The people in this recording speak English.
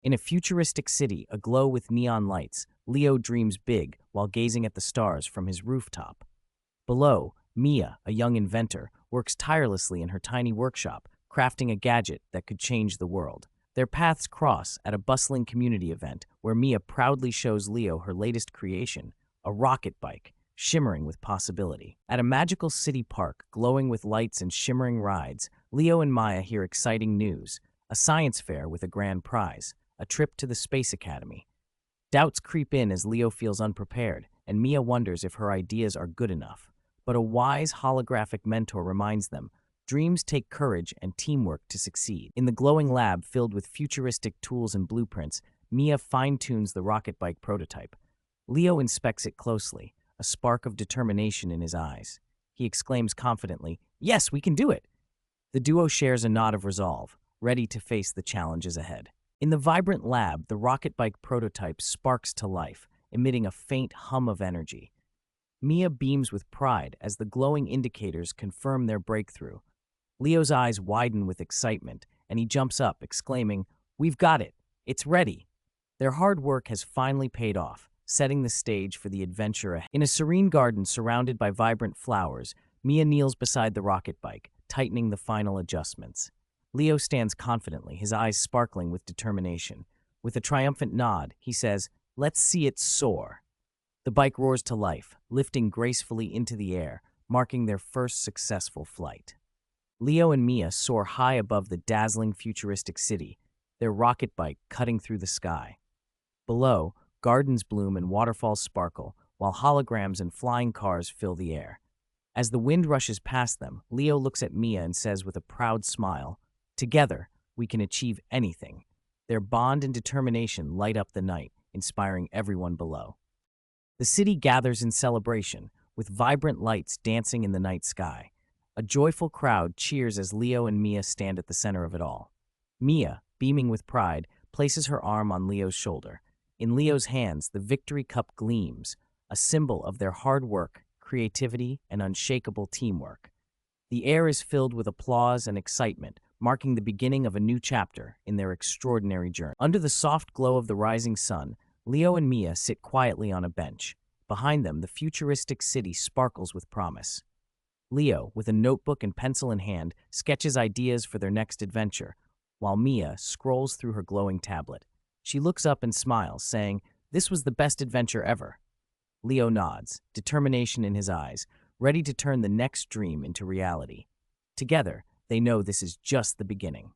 In a futuristic city aglow with neon lights, Leo dreams big while gazing at the stars from his rooftop. Below, Mia, a young inventor, works tirelessly in her tiny workshop, crafting a gadget that could change the world. Their paths cross at a bustling community event where Mia proudly shows Leo her latest creation, a rocket bike, shimmering with possibility. At a magical city park glowing with lights and shimmering rides, Leo and Maya hear exciting news: a science fair with a grand prize, a trip to the Space Academy. Doubts creep in as Leo feels unprepared, and Mia wonders if her ideas are good enough. But a wise holographic mentor reminds them, dreams take courage and teamwork to succeed. In the glowing lab filled with futuristic tools and blueprints, Mia fine-tunes the rocket bike prototype. Leo inspects it closely, a spark of determination in his eyes. He exclaims confidently, "Yes, we can do it!" The duo shares a nod of resolve, ready to face the challenges ahead. In the vibrant lab, the rocket bike prototype sparks to life, emitting a faint hum of energy. Mia beams with pride as the glowing indicators confirm their breakthrough. Leo's eyes widen with excitement, and he jumps up, exclaiming, "We've got it! It's ready!" Their hard work has finally paid off, setting the stage for the adventure ahead. In a serene garden surrounded by vibrant flowers, Mia kneels beside the rocket bike, tightening the final adjustments. Leo stands confidently, his eyes sparkling with determination. With a triumphant nod, he says, "Let's see it soar." The bike roars to life, lifting gracefully into the air, marking their first successful flight. Leo and Mia soar high above the dazzling futuristic city, their rocket bike cutting through the sky. Below, gardens bloom and waterfalls sparkle, while holograms and flying cars fill the air. As the wind rushes past them, Leo looks at Mia and says with a proud smile, "Together, we can achieve anything." Their bond and determination light up the night, inspiring everyone below. The city gathers in celebration, with vibrant lights dancing in the night sky. A joyful crowd cheers as Leo and Mia stand at the center of it all. Mia, beaming with pride, places her arm on Leo's shoulder. In Leo's hands, the victory cup gleams, a symbol of their hard work, creativity, and unshakable teamwork. The air is filled with applause and excitement, marking the beginning of a new chapter in their extraordinary journey. Under the soft glow of the rising sun, Leo and Mia sit quietly on a bench. Behind them, the futuristic city sparkles with promise. Leo, with a notebook and pencil in hand, sketches ideas for their next adventure, while Mia scrolls through her glowing tablet. She looks up and smiles, saying, "This was the best adventure ever." Leo nods, determination in his eyes, ready to turn the next dream into reality. Together, they know this is just the beginning.